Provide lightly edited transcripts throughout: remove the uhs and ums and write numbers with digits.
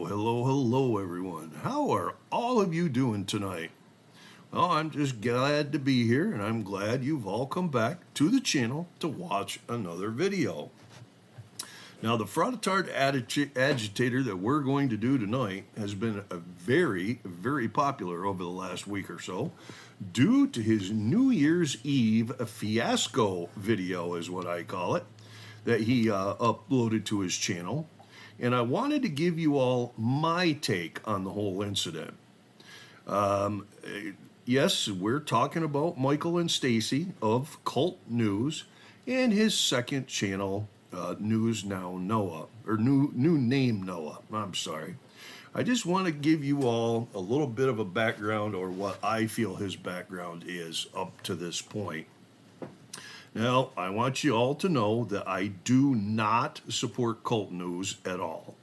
Hello, everyone. How are all of you doing tonight? Well, I'm just glad to be here, and I'm glad you've all come back to the channel to watch another video. Now, the frauditard agitator that we're going to do tonight has been very popular over the last week or so due to his New Year's Eve fiasco video, is what I call it, that he uploaded to his channel. And I wanted to give you all my take on the whole incident. Yes, we're talking about Michael and Stacy of Cult News and his second channel, News Now Noah, or New Name Noah. I'm sorry. I just want to give you all a little bit of a background, or what I feel his background is up to this point. Now, I want you all to know that I do not support Cult News at all.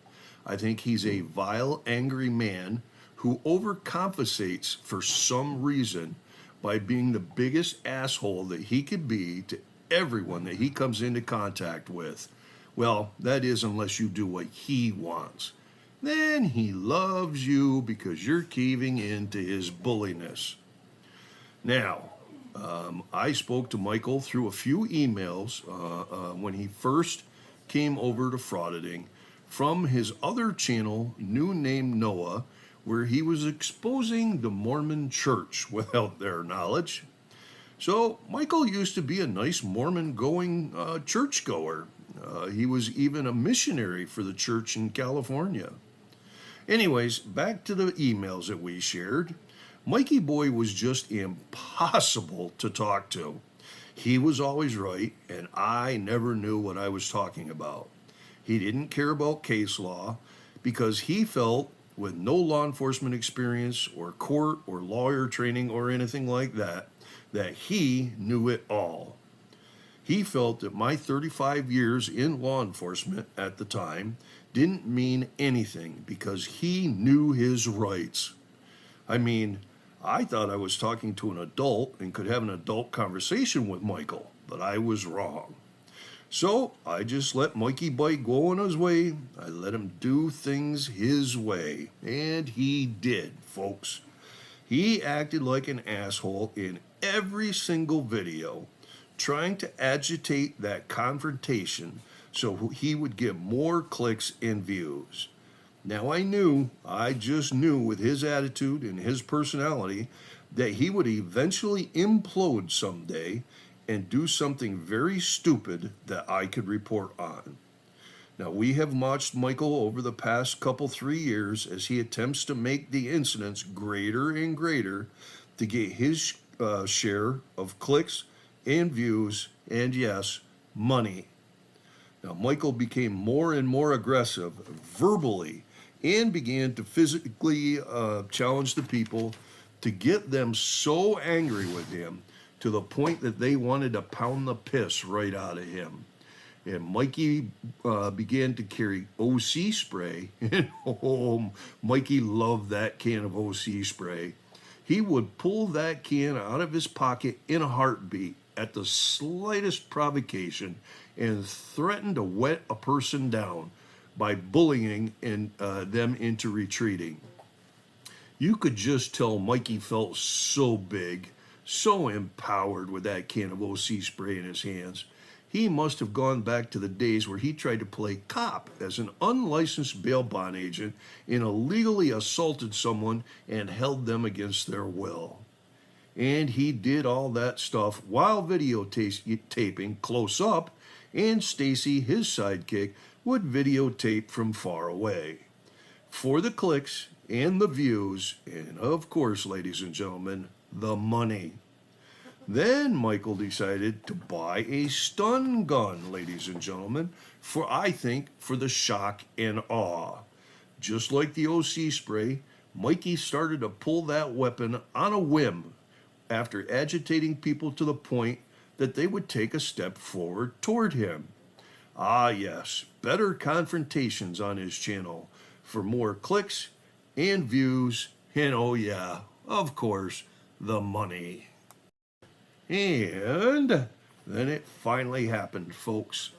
I think he's a vile, angry man who overcompensates for some reason by being the biggest asshole that he could be to everyone that he comes into contact with. Well, that is unless you do what he wants. Then he loves you because you're caving into his bulliness. Now, I spoke to Michael through a few emails when he first came over to Frauditing from his other channel, New Name Noah, where he was exposing the Mormon church without their knowledge. So Michael used to be a nice Mormon-going churchgoer. He was even a missionary for the church in California. Anyways, back to the emails that we shared. Mikey Boy was just impossible to talk to. He was always right, and I never knew what I was talking about. He didn't care about case law because he felt, with no law enforcement experience or court or lawyer training or anything like that, that he knew it all. He felt that my 35 years in law enforcement at the time didn't mean anything because he knew his rights. I mean, I thought I was talking to an adult and could have an adult conversation with Michael, but I was wrong. So I just let Mikey Boy go on his way. I let him do things his way, and he did, folks. He acted like an asshole in every single video, trying to agitate that confrontation so he would get more clicks and views. Now I just knew with his attitude and his personality that he would eventually implode someday and do something very stupid that I could report on. Now, we have watched Michael over the past 3 years as he attempts to make the incidents greater and greater to get his share of clicks and views and, yes, money. Now, Michael became more and more aggressive verbally and began to physically challenge the people to get them so angry with him to the point that they wanted to pound the piss right out of him. And Mikey began to carry OC spray. And Mikey loved that can of OC spray. He would pull that can out of his pocket in a heartbeat at the slightest provocation and threaten to wet a person down by bullying them into retreating. You could just tell Mikey felt so big, so empowered with that can of OC spray in his hands. He must have gone back to the days where he tried to play cop as an unlicensed bail bond agent and illegally assaulted someone and held them against their will. And he did all that stuff while videotaping close up, and Stacy, his sidekick, would videotape from far away. For the clicks and the views, and of course, ladies and gentlemen, the money. Then Michael decided to buy a stun gun, ladies and gentlemen, for the shock and awe. Just like the OC spray, Mikey started to pull that weapon on a whim after agitating people to the point that they would take a step forward toward him. Ah yes, better confrontations on his channel for more clicks and views, and oh yeah, of course, the money. And then it finally happened, folks.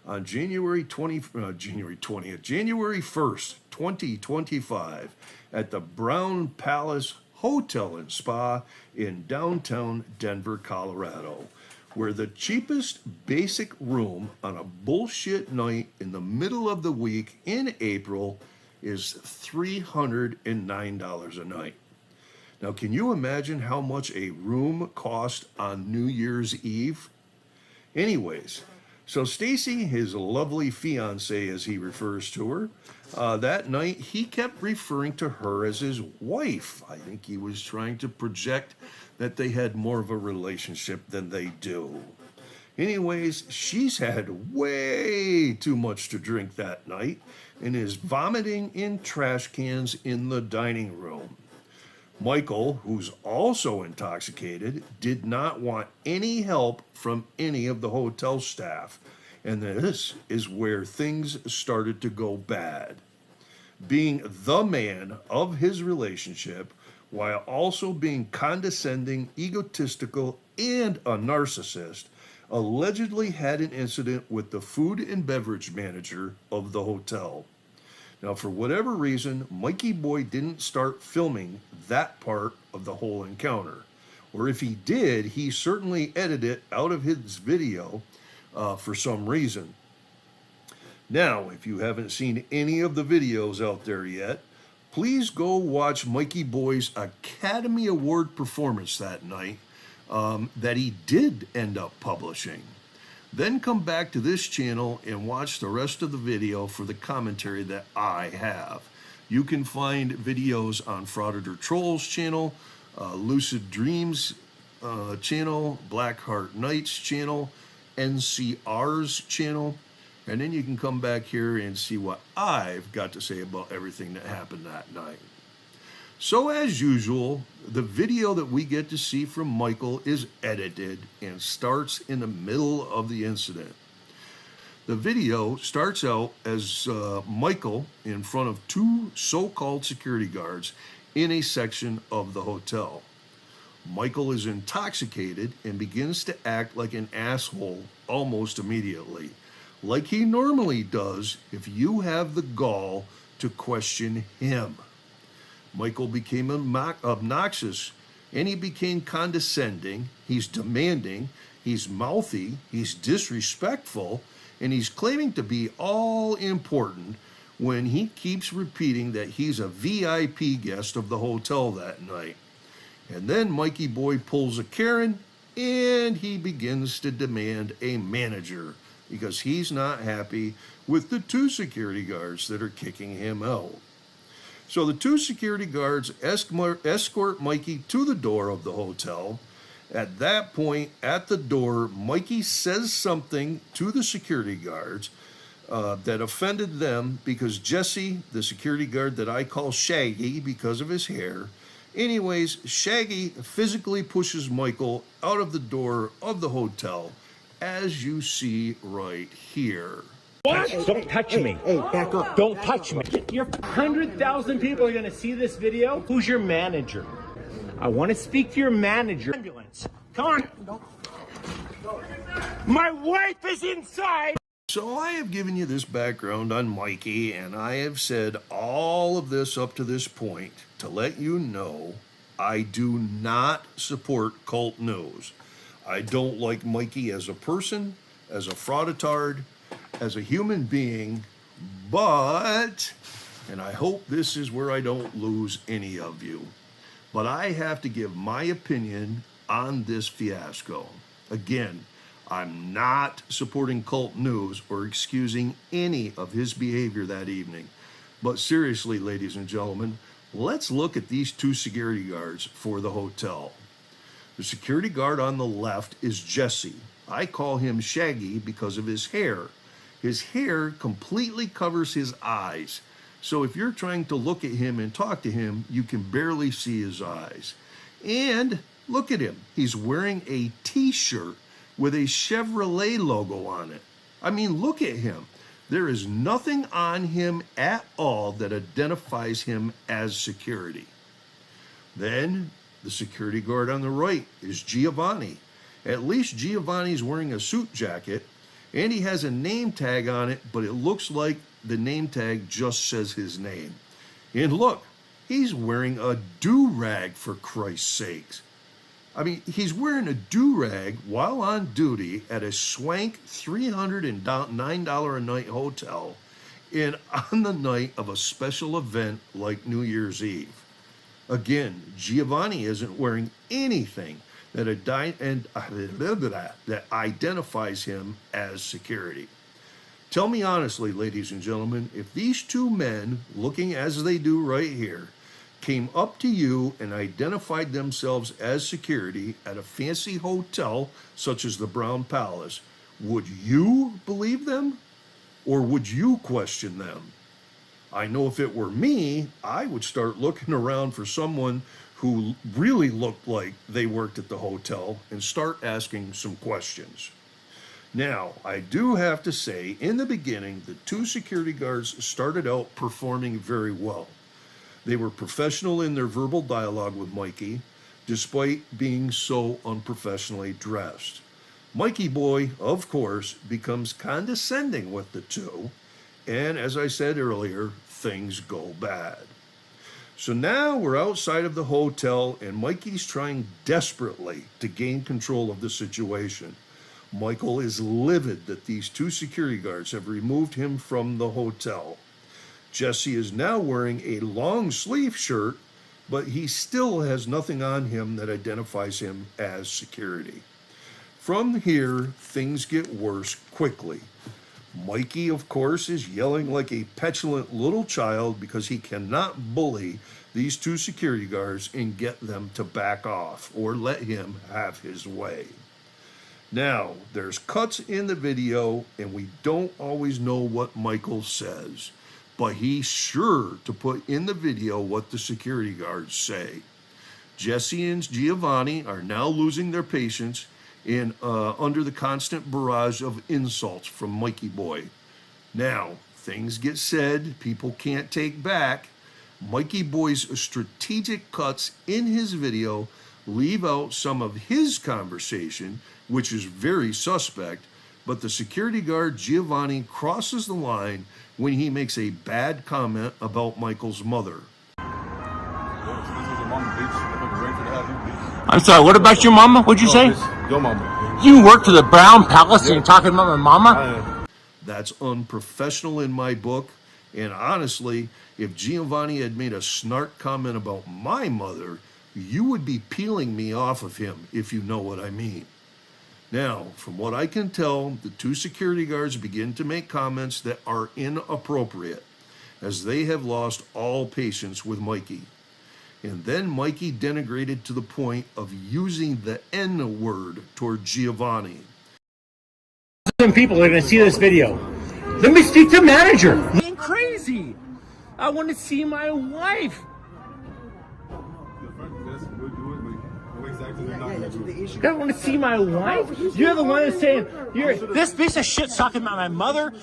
On January 1st, 2025 at the Brown Palace Hotel and Spa in downtown Denver, Colorado, where the cheapest basic room on a bullshit night in the middle of the week in April is $309 a night. Now, can you imagine how much a room cost on New Year's Eve? Anyways, so Stacy, his lovely fiance as he refers to her, that night he kept referring to her as his wife. I think he was trying to project that they had more of a relationship than they do. Anyways, she's had way too much to drink that night and is vomiting in trash cans in the dining room. Michael, who's also intoxicated, did not want any help from any of the hotel staff, and this is where things started to go bad. Being the man of his relationship, while also being condescending, egotistical, and a narcissist, allegedly had an incident with the food and beverage manager of the hotel. Now, for whatever reason, Mikey Boy didn't start filming that part of the whole encounter. Or if he did, he certainly edited it out of his video for some reason. Now, if you haven't seen any of the videos out there yet, please go watch Mikey Boy's Academy Award performance that night that he did end up publishing. Then come back to this channel and watch the rest of the video for the commentary that I have. You can find videos on Frauditor Trolls channel, Lucid Dreams channel, Blackheart Knights channel, NCR's channel, and then you can come back here and see what I've got to say about everything that happened that night. So as usual, the video that we get to see from Michael is edited and starts in the middle of the incident. The video starts out as Michael in front of two so-called security guards in a section of the hotel. Michael is intoxicated and begins to act like an asshole almost immediately, like he normally does if you have the gall to question him. Michael became obnoxious, and he became condescending, he's demanding, he's mouthy, he's disrespectful, and he's claiming to be all important when he keeps repeating that he's a VIP guest of the hotel that night. And then Mikey Boy pulls a Karen, and he begins to demand a manager because he's not happy with the two security guards that are kicking him out. So the two security guards escort Mikey to the door of the hotel. At that point, at the door, Mikey says something to the security guards that offended them because Jesse, the security guard that I call Shaggy because of his hair, anyways, Shaggy physically pushes Michael out of the door of the hotel, as you see right here. What? Don't touch me. Hey, back up. Don't touch me. 100,000 people are going to see this video. Who's your manager? I want to speak to your manager. Ambulance. Come on. My wife is inside. So I have given you this background on Mikey, and I have said all of this up to this point to let you know I do not support cult news. I don't like Mikey as a person, as a frauditard, as a human being, but, and I hope this is where I don't lose any of you, but I have to give my opinion on this fiasco. Again, I'm not supporting cult news or excusing any of his behavior that evening. But seriously, ladies and gentlemen, let's look at these two security guards for the hotel. The security guard on the left is Jesse. I call him Shaggy because of his hair. His hair completely covers his eyes. So if you're trying to look at him and talk to him, you can barely see his eyes. And look at him. He's wearing a t-shirt with a Chevrolet logo on it. I mean, look at him. There is nothing on him at all that identifies him as security. Then the security guard on the right is Giovanni. At least Giovanni's wearing a suit jacket, and he has a name tag on it, but it looks like the name tag just says his name. And look, he's wearing a do-rag, for Christ's sakes. I mean, he's wearing a do-rag while on duty at a swank $309 a night hotel and on the night of a special event like New Year's Eve. Again, Giovanni isn't wearing anything that identifies him as security. Tell me honestly, ladies and gentlemen, if these two men, looking as they do right here, came up to you and identified themselves as security at a fancy hotel such as the Brown Palace, would you believe them or would you question them? I know if it were me, I would start looking around for someone who really looked like they worked at the hotel and start asking some questions. Now, I do have to say, in the beginning, the two security guards started out performing very well. They were professional in their verbal dialogue with Mikey, despite being so unprofessionally dressed. Mikey Boy, of course, becomes condescending with the two, and as I said earlier, things go bad. So now we're outside of the hotel, and Mikey's trying desperately to gain control of the situation. Michael is livid that these two security guards have removed him from the hotel. Jesse is now wearing a long sleeve shirt, but he still has nothing on him that identifies him as security. From here, things get worse quickly. Mikey, of course, is yelling like a petulant little child because he cannot bully these two security guards and get them to back off or let him have his way. Now, there's cuts in the video, and we don't always know what Michael says, but he's sure to put in the video what the security guards say. Jesse and Giovanni are now losing their patience and under the constant barrage of insults from Mikey Boy. Now, things get said people can't take back. Mikey Boy's strategic cuts in his video leave out some of his conversation, which is very suspect, but the security guard Giovanni crosses the line when he makes a bad comment about Michael's mother. I'm sorry, what about your mama? What'd you say? Your mama. You work for the Brown Palace and you're talking about my mama? That's unprofessional in my book, and honestly, if Giovanni had made a snark comment about my mother, you would be peeling me off of him, if you know what I mean. Now, from what I can tell, the two security guards begin to make comments that are inappropriate, as they have lost all patience with Mikey. And then Mikey denigrated to the point of using the N word toward Giovanni. People are going to see this video. Let me speak to manager. Being crazy. I want to see my wife. I want to see my wife. You're the one that's saying this piece of shit talking about my mother,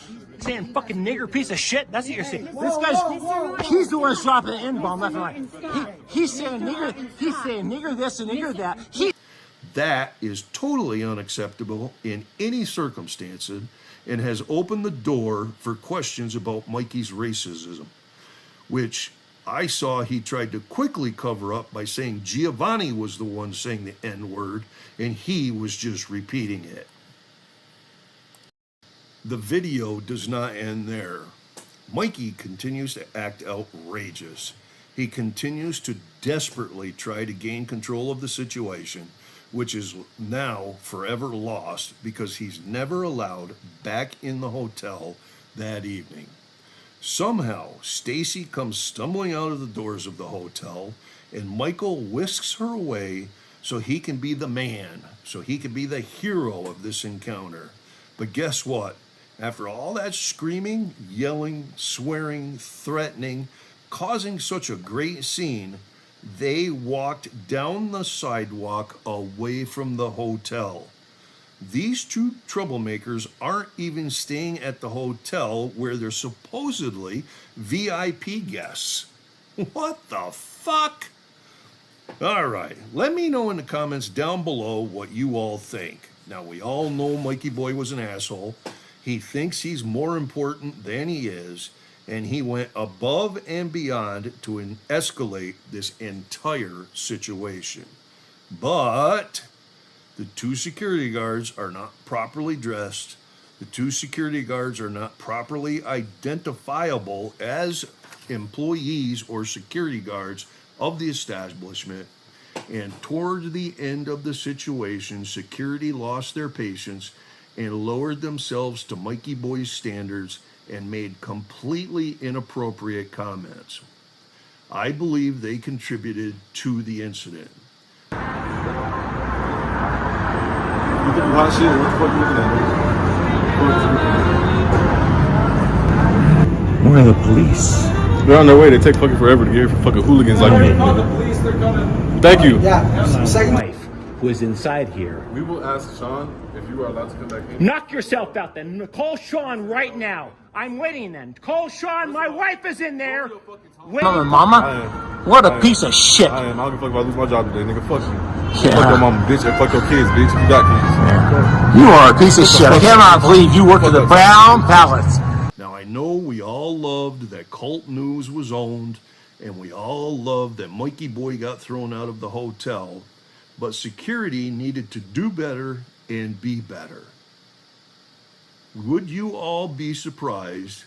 saying fucking nigger piece of shit. That's what you're saying. This guy's he's the one that's dropping the N-bomb left and right. He's saying nigger. He's saying nigger this and nigger that. That is totally unacceptable in any circumstances and has opened the door for questions about Mikey's racism, which I saw he tried to quickly cover up by saying Giovanni was the one saying the N-word and he was just repeating it. The video does not end there. Mikey continues to act outrageous. He continues to desperately try to gain control of the situation, which is now forever lost because he's never allowed back in the hotel that evening. Somehow, Stacy comes stumbling out of the doors of the hotel, and Michael whisks her away so he can be the man, so he can be the hero of this encounter. But guess what? After all that screaming, yelling, swearing, threatening, causing such a great scene, they walked down the sidewalk away from the hotel. These two troublemakers aren't even staying at the hotel where they're supposedly VIP guests. What the fuck? All right, let me know in the comments down below what you all think. Now, we all know Mikey Boy was an asshole, He thinks he's more important than he is, and he went above and beyond to escalate this entire situation. But the two security guards are not properly dressed. The two security guards are not properly identifiable as employees or security guards of the establishment. And toward the end of the situation, security lost their patience and lowered themselves to Mikey Boy's standards and made completely inappropriate comments. I believe they contributed to the incident. You think hot shit? What the fuck you looking at? Where are the police? They're on their way. They take fucking forever to get here for fucking hooligans like me. Call the police, they're coming. Thank you. Yeah, second. Wife who is inside here. We will ask Sean if you are allowed to come back in. Knock yourself out then. Call Sean right now. I'm waiting then. Call Sean. My wife is in there. Mama? What a piece of shit. I am. I don't give a fuck if I lose my job today, nigga. Fuck you. Yeah. Fuck your mama, bitch, and fuck your kids, bitch. You got kids. You are a piece of shit. I cannot believe you work at the Brown Palace. Now, I know we all loved that Cult News was owned, and we all loved that Mikey Boy got thrown out of the hotel, but security needed to do better and be better. Would you all be surprised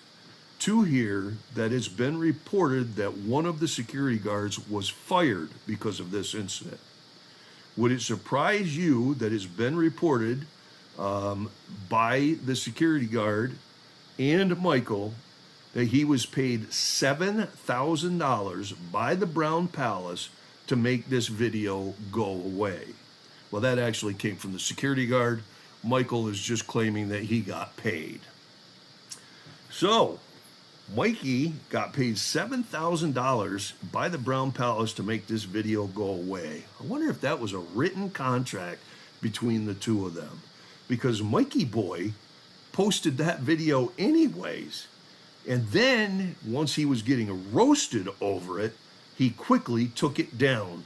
to hear that it's been reported that one of the security guards was fired because of this incident? Would it surprise you that it's been reported by the security guard and Michael that he was paid $7,000 by the Brown Palace to make this video go away? Well, that actually came from the security guard. Michael is just claiming that he got paid. So, Mikey got paid $7,000 by the Brown Palace to make this video go away. I wonder if that was a written contract between the two of them, because Mikey Boy posted that video anyways. And then once he was getting roasted over it, he quickly took it down.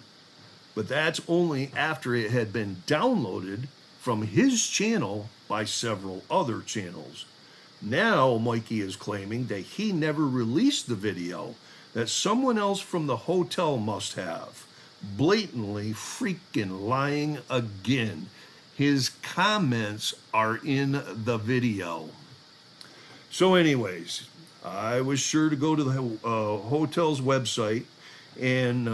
But that's only after it had been downloaded from his channel by several other channels. Now Mikey is claiming that he never released the video, that someone else from the hotel must have. Blatantly freaking lying again. His comments are in the video. So anyways, I was sure to go to the hotel's website, and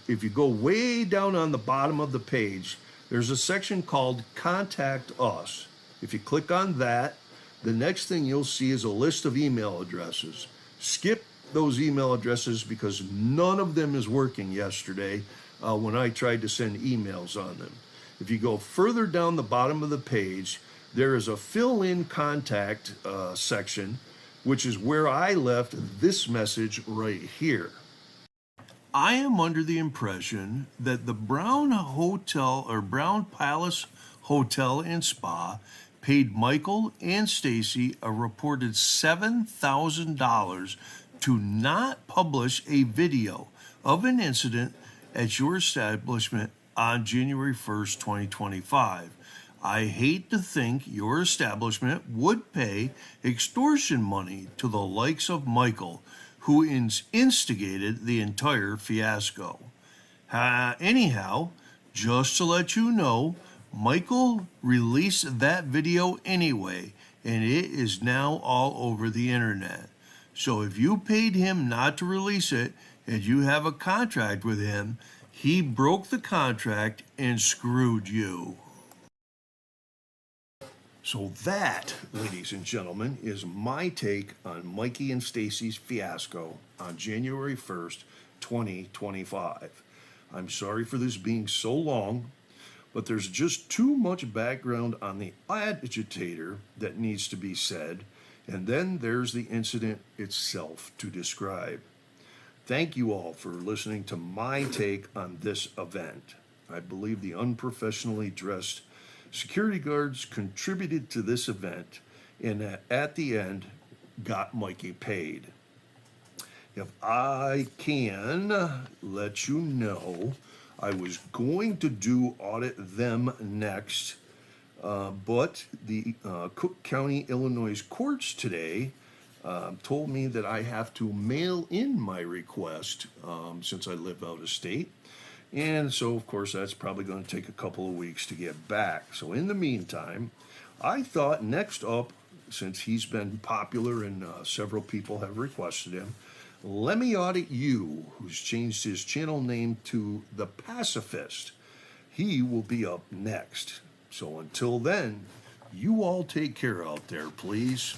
if you go way down on the bottom of the page, there's a section called Contact Us. If you click on that, the next thing you'll see is a list of email addresses. Skip those email addresses because none of them is working yesterday when I tried to send emails on them. If you go further down the bottom of the page, there is a fill-in contact section, which is where I left this message right here. I am under the impression that the Brown Hotel or Brown Palace Hotel and Spa paid Michael and Stacy a reported $7,000 to not publish a video of an incident at your establishment on January 1st, 2025. I hate to think your establishment would pay extortion money to the likes of Michael, who instigated the entire fiasco. Anyhow, just to let you know, Michael released that video anyway, and it is now all over the internet. So if you paid him not to release it and you have a contract with him, he broke the contract and screwed you. So that, ladies and gentlemen, is my take on Mikey and Stacy's fiasco on January 1st, 2025. I'm sorry for this being so long, but there's just too much background on the agitator that needs to be said, and then there's the incident itself to describe. Thank you all for listening to my take on this event. I believe the unprofessionally dressed security guards contributed to this event and at the end got Mikey paid. If I can let you know, I was going to do audit them next But the Cook County, Illinois courts today told me that I have to mail in my request since I live out of state. And so, of course, that's probably going to take a couple of weeks to get back. So, in the meantime, I thought next up, since he's been popular and several people have requested him, let me audit you, who's changed his channel name to The Pacifist. He will be up next. So, until then, you all take care out there, please.